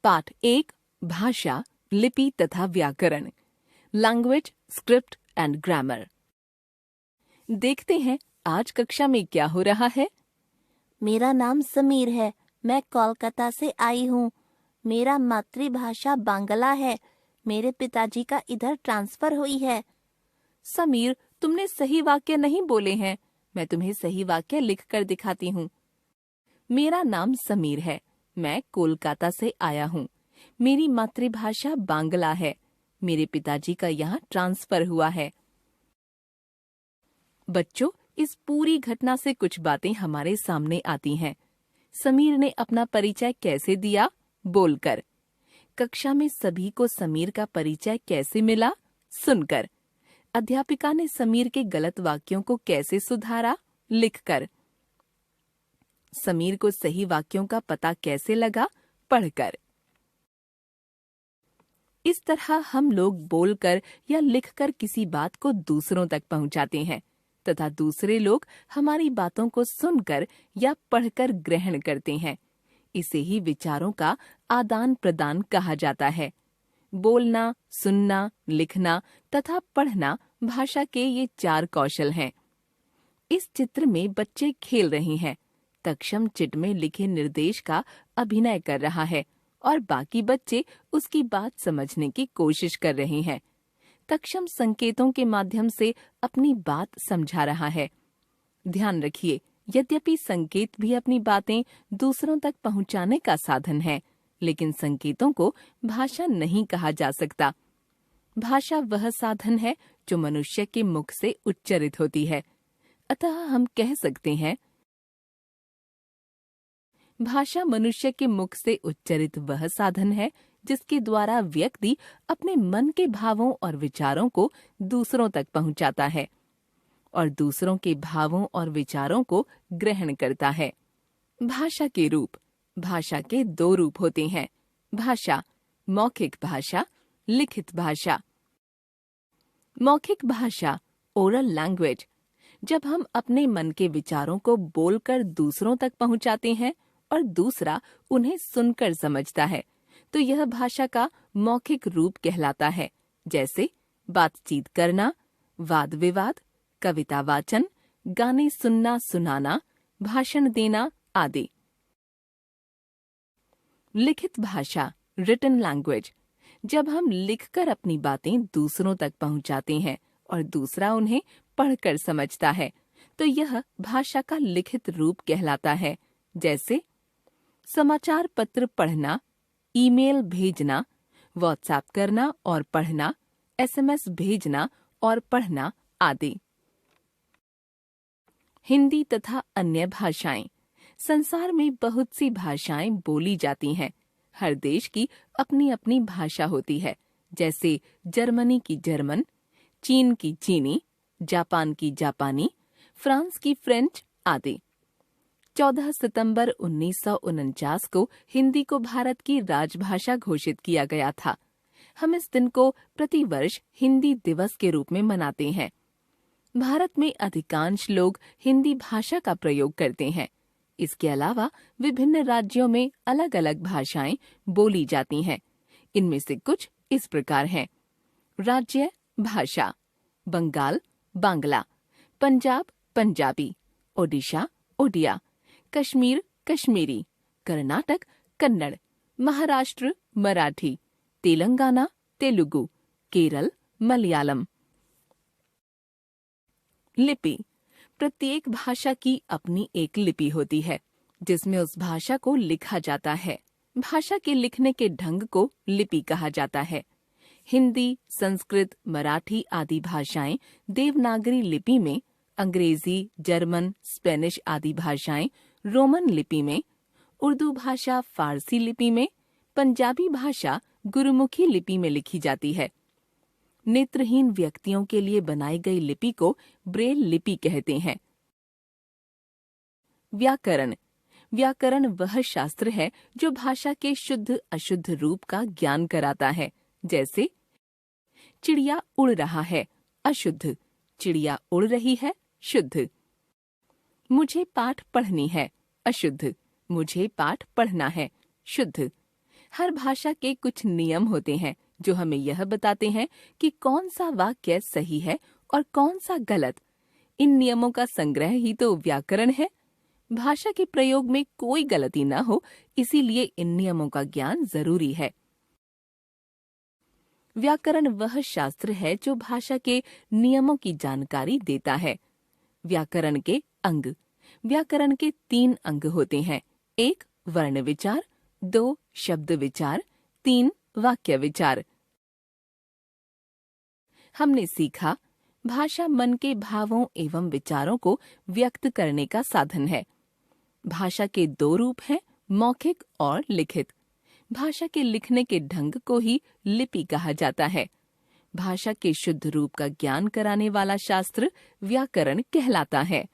पाठ 1 भाषा, लिपि तथा व्याकरण, लैंग्वेज, स्क्रिप्ट एंड ग्रामर। देखते हैं आज कक्षा में क्या हो रहा है। मेरा नाम समीर है। मैं कोलकाता से आई हूँ। मेरा मातृभाषा बांग्ला है। मेरे पिताजी का इधर ट्रांसफर हुई है। समीर, तुमने सही वाक्य नहीं बोले हैं। मैं तुम्हें सही वाक्य लिख कर दिखाती हूँ। मेरा नाम समीर है। मैं कोलकाता से आया हूँ। मेरी मातृभाषा बांग्ला है। मेरे पिताजी का यहाँ ट्रांसफर हुआ है। बच्चों, इस पूरी घटना से कुछ बातें हमारे सामने आती हैं। समीर ने अपना परिचय कैसे दिया? बोलकर। कक्षा में सभी को समीर का परिचय कैसे मिला? सुनकर। अध्यापिका ने समीर के गलत वाक्यों को कैसे सुधारा? लिखकर। समीर को सही वाक्यों का पता कैसे लगा? पढ़कर। इस तरह हम लोग बोलकर या लिखकर किसी बात को दूसरों तक पहुंचाते हैं तथा दूसरे लोग हमारी बातों को सुनकर या पढ़कर ग्रहण करते हैं। इसे ही विचारों का आदान प्रदान कहा जाता है। बोलना, सुनना, लिखना तथा पढ़ना भाषा के ये 4 कौशल हैं। इस चित्र में बच्चे खेल रहे हैं। तक्षम चिट में लिखे निर्देश का अभिनय कर रहा है और बाकी बच्चे उसकी बात समझने की कोशिश कर रहे हैं। तक्षम संकेतों के माध्यम से अपनी बात समझा रहा है। ध्यान रखिए, यद्यपि संकेत भी अपनी बातें दूसरों तक पहुंचाने का साधन है, लेकिन संकेतों को भाषा नहीं कहा जा सकता। भाषा वह साधन है जो मनुष्य के मुख से उच्चरित होती है। अतः हम कह सकते हैं, भाषा मनुष्य के मुख से उच्चरित वह साधन है जिसके द्वारा व्यक्ति अपने मन के भावों और विचारों को दूसरों तक पहुंचाता है और दूसरों के भावों और विचारों को ग्रहण करता है। भाषा के रूप। भाषा के 2 रूप होते हैं। भाषा, मौखिक भाषा, लिखित भाषा। मौखिक भाषा, ओरल लैंग्वेज, जब हम अपने मन के विचारों को बोलकर दूसरों तक पहुंचाते हैं और दूसरा उन्हें सुनकर समझता है, तो यह भाषा का मौखिक रूप कहलाता है। जैसे बातचीत करना, वाद विवाद, कविता वाचन, गाने सुनना सुनाना, भाषण देना आदि। लिखित भाषा, रिटन लैंग्वेज, जब हम लिखकर अपनी बातें दूसरों तक पहुंचाते हैं और दूसरा उन्हें पढ़कर समझता है, तो यह भाषा का लिखित रूप कहलाता है। जैसे समाचार पत्र पढ़ना, ईमेल भेजना, व्हाट्सएप करना और पढ़ना, एसएमएस भेजना और पढ़ना आदि। हिंदी तथा अन्य भाषाएं। संसार में बहुत सी भाषाएं बोली जाती हैं। हर देश की अपनी अपनी भाषा होती है। जैसे जर्मनी की जर्मन, चीन की चीनी, जापान की जापानी, फ्रांस की फ्रेंच आदि। 14 सितंबर 1949 को हिंदी को भारत की राजभाषा घोषित किया गया था। हम इस दिन को प्रतिवर्ष हिंदी दिवस के रूप में मनाते हैं। भारत में अधिकांश लोग हिंदी भाषा का प्रयोग करते हैं। इसके अलावा विभिन्न राज्यों में अलग अलग भाषाएं बोली जाती हैं। इनमें से कुछ इस प्रकार हैं। राज्य भाषा: बंगाल बांग्ला, पंजाब पंजाबी, ओडिशा ओडिया, कश्मीर कश्मीरी, कर्नाटक कन्नड़, महाराष्ट्र मराठी, तेलंगाना तेलुगु, केरल मलयालम। लिपि: प्रत्येक भाषा की अपनी एक लिपि होती है जिसमें उस भाषा को लिखा जाता है। भाषा के लिखने के ढंग को लिपि कहा जाता है। हिंदी, संस्कृत, मराठी आदि भाषाएं देवनागरी लिपि में, अंग्रेजी, जर्मन, स्पेनिश आदि भाषाएं रोमन लिपि में, उर्दू भाषा फारसी लिपि में, पंजाबी भाषा गुरुमुखी लिपि में लिखी जाती है। नेत्रहीन व्यक्तियों के लिए बनाई गई लिपि को ब्रेल लिपि कहते हैं। व्याकरण: व्याकरण वह शास्त्र है जो भाषा के शुद्ध अशुद्ध रूप का ज्ञान कराता है। जैसे चिड़िया उड़ रहा है, अशुद्ध; चिड़िया उड़ रही है, शुद्ध। मुझे पाठ पढ़नी है, अशुद्ध; मुझे पाठ पढ़ना है, शुद्ध। हर भाषा के कुछ नियम होते हैं जो हमें यह बताते हैं कि कौन सा वाक्य सही है और कौन सा गलत। इन नियमों का संग्रह ही तो व्याकरण है। भाषा के प्रयोग में कोई गलती न हो, इसीलिए इन नियमों का ज्ञान जरूरी है। व्याकरण वह शास्त्र है जो भाषा के नियमों की जानकारी देता है। व्याकरण के अंग। व्याकरण के 3 अंग होते हैं। 1 वर्ण विचार, 2 शब्द विचार, 3 वाक्य विचार। हमने सीखा भाषा मन के भावों एवं विचारों को व्यक्त करने का साधन है। भाषा के 2 रूप हैं, मौखिक और लिखित। भाषा के लिखने के ढंग को ही लिपि कहा जाता है। भाषा के शुद्ध रूप का ज्ञान कराने वाला शास्त्र व्याकरण कहलाता है।